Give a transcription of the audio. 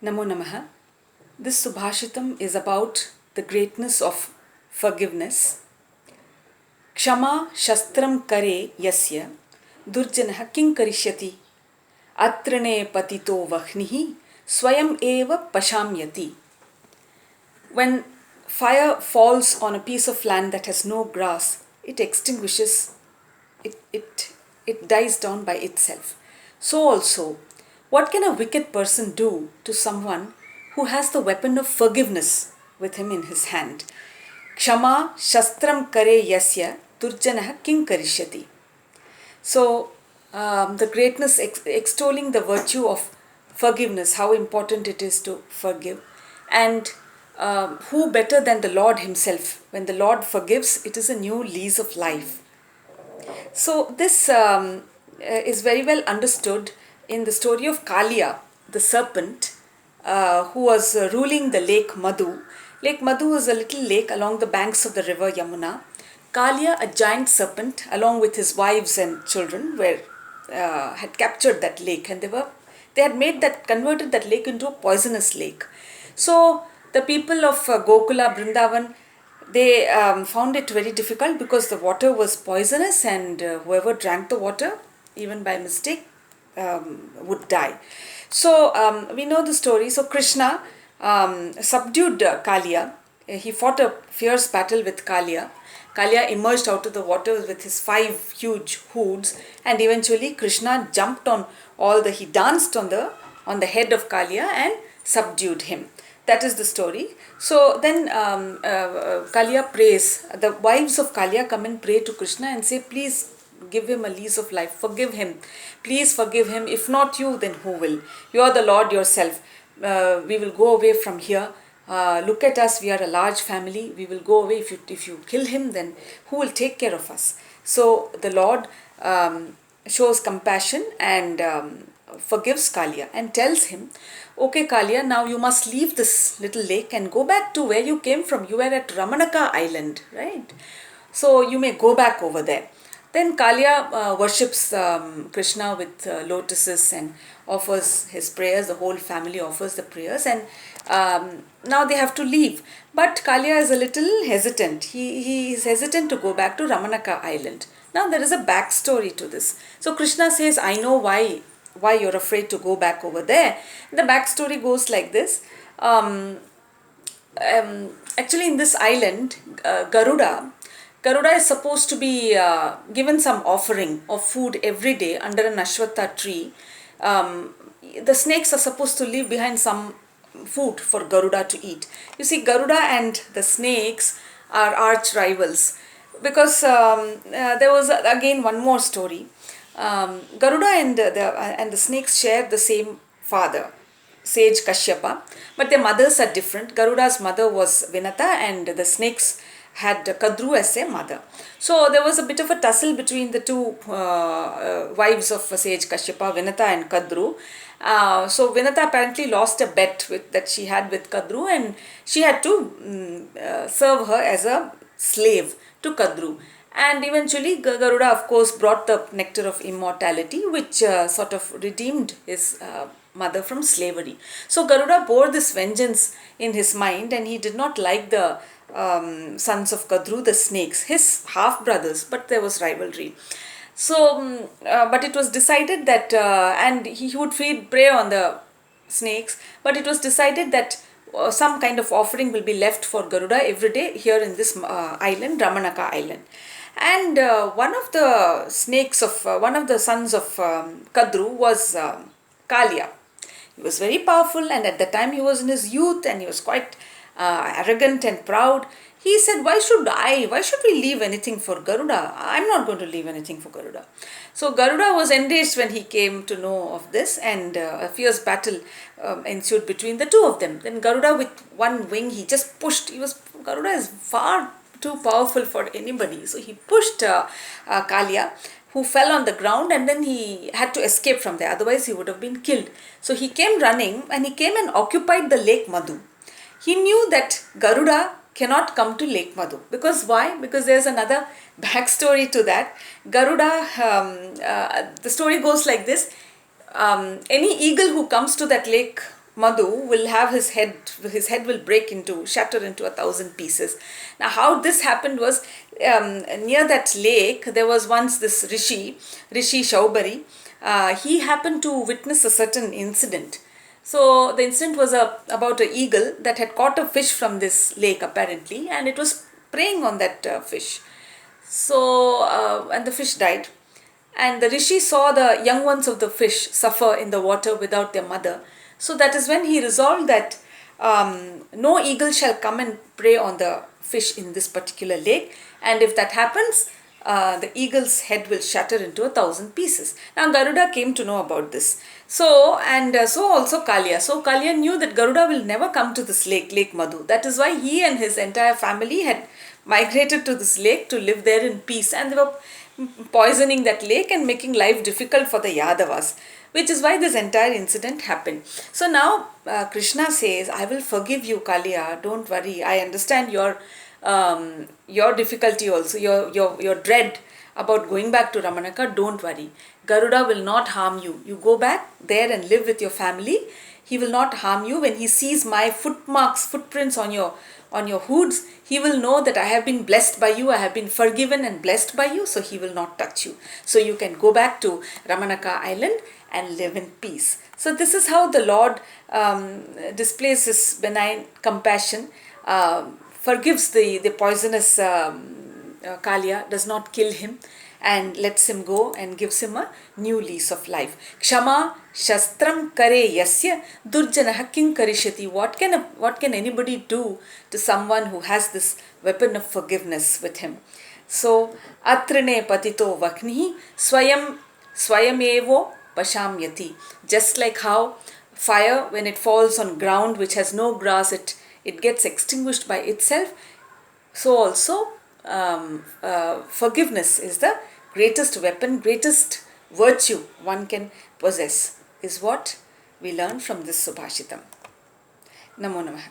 Namo Namaha. This Subhashitam is about the greatness of forgiveness. Kshama shastram kare yasya durjanaha kinkarishyati atrane patito vahnihi swayam eva pashamyati. When fire falls on a piece of land that has no grass, it extinguishes, it dies down by itself. So also, what can a wicked person do to someone who has the weapon of forgiveness with him in his hand? Kshama shastram kare yasya turjanaha kinkarishyati. So, the greatness, extolling the virtue of forgiveness, how important it is to forgive. And who better than the Lord Himself? When the Lord forgives, it is a new lease of life. So, this is very well understood in the story of Kaliya, the serpent, who was ruling the lake Madhu. Lake Madhu is a little lake along the banks of the river Yamuna. Kaliya, a giant serpent, along with his wives and children, had captured that lake, and they had converted that lake into a poisonous lake. So the people of Gokula, Brindavan, they found it very difficult because the water was poisonous, and whoever drank the water, even by mistake, would die. So we know the story. So Krishna subdued Kaliya. He fought a fierce battle with Kaliya. Kaliya emerged out of the water with his 5 huge hoods, and eventually Krishna jumped on he danced on the head of Kaliya and subdued him. That is the story. So then Kaliya prays. The wives of Kaliya come and pray to Krishna and say, please give him a lease of life. Forgive him. Please forgive him. If not you, then who will? You are the Lord yourself. We will go away from here. Look at us, we are a large family. We will go away. If you kill him, then who will take care of us? So the Lord shows compassion and forgives Kaliya and tells him, okay Kaliya, now you must leave this little lake and go back to where you came from. You were at Ramanaka island, right? So you may go back over there. Then Kaliya worships Krishna with lotuses and offers his prayers. The whole family offers the prayers, and now they have to leave. But Kaliya is a little hesitant. He is hesitant to go back to Ramanaka island. Now there is a backstory to this. So Krishna says, I know why you're afraid to go back over there. The backstory goes like this. Actually, in this island, Garuda is supposed to be given some offering of food every day under an ashwatha tree. The snakes are supposed to leave behind some food for Garuda to eat. You see, Garuda and the snakes are arch rivals, because there was again one more story. Garuda and the snakes share the same father, sage Kashyapa, but their mothers are different. Garuda's mother was Vinata, and the snakes had Kadru as their mother. So there was a bit of a tussle between the two wives of sage Kashyapa, Vinata and Kadru. So Vinata apparently lost a bet that she had with Kadru, and she had to serve her as a slave to Kadru. And eventually Garuda, of course, brought the nectar of immortality, which sort of redeemed his mother from slavery. So Garuda bore this vengeance in his mind, and he did not like the sons of Kadru, the snakes, his half brothers, but there was rivalry. So, but it was decided that, and he would prey on the snakes, but it was decided that some kind of offering will be left for Garuda every day here in this island, Ramanaka island. And one of the snakes of, one of the sons of Kadru was Kaliya. He was very powerful, and at the time he was in his youth, and he was quite arrogant and proud. He said, why should we leave anything for Garuda? I'm not going to leave anything for Garuda. So Garuda was enraged when he came to know of this, and a fierce battle ensued between the two of them. Then Garuda, with one wing, he just pushed. Garuda is far too powerful for anybody. So he pushed Kaliya, who fell on the ground, and then he had to escape from there. Otherwise, he would have been killed. So he came running, and he came and occupied the lake Madhu. He knew that Garuda cannot come to Lake Madhu. Because why? Because there's another backstory to that. Garuda, the story goes like this. Any eagle who comes to that lake Madhu will have his head will shatter into 1,000 pieces. Now, how this happened was, near that lake, there was once this Rishi Shaubari. He happened to witness a certain incident. So, the incident was about an eagle that had caught a fish from this lake, apparently, and it was preying on that fish. So, and the fish died. And the rishi saw the young ones of the fish suffer in the water without their mother. So that is when he resolved that no eagle shall come and prey on the fish in this particular lake. And if that happens, the eagle's head will shatter into 1,000 pieces. Now Garuda came to know about this. So also Kaliya. So Kaliya knew that Garuda will never come to this lake, Lake Madhu. That is why he and his entire family had migrated to this lake to live there in peace, and they were poisoning that lake and making life difficult for the Yadavas, which is why this entire incident happened. So now Krishna says, I will forgive you, Kaliya, don't worry. I understand your difficulty also, your dread about going back to Ramanaka. Don't worry. Garuda will not harm you. You go back there and live with your family. He will not harm you. When he sees my footprints on your hoods, he will know that I have been blessed by you, I have been forgiven and blessed by you, so he will not touch you. So you can go back to Ramanaka island and live in peace. So this is how the Lord displays his benign compassion, forgives the poisonous Kaliya, does not kill him, and lets him go and gives him a new lease of life. Kshama shastram kare yasya durjanaha king karishati. What can anybody do to someone who has this weapon of forgiveness with him? So atrine patito vaknihi swayamevo pashamyati. Just like how fire, when it falls on ground which has no grass, it gets extinguished by itself. So also forgiveness is the greatest weapon, greatest virtue one can possess, is what we learn from this Subhashitam. Namo Namaha.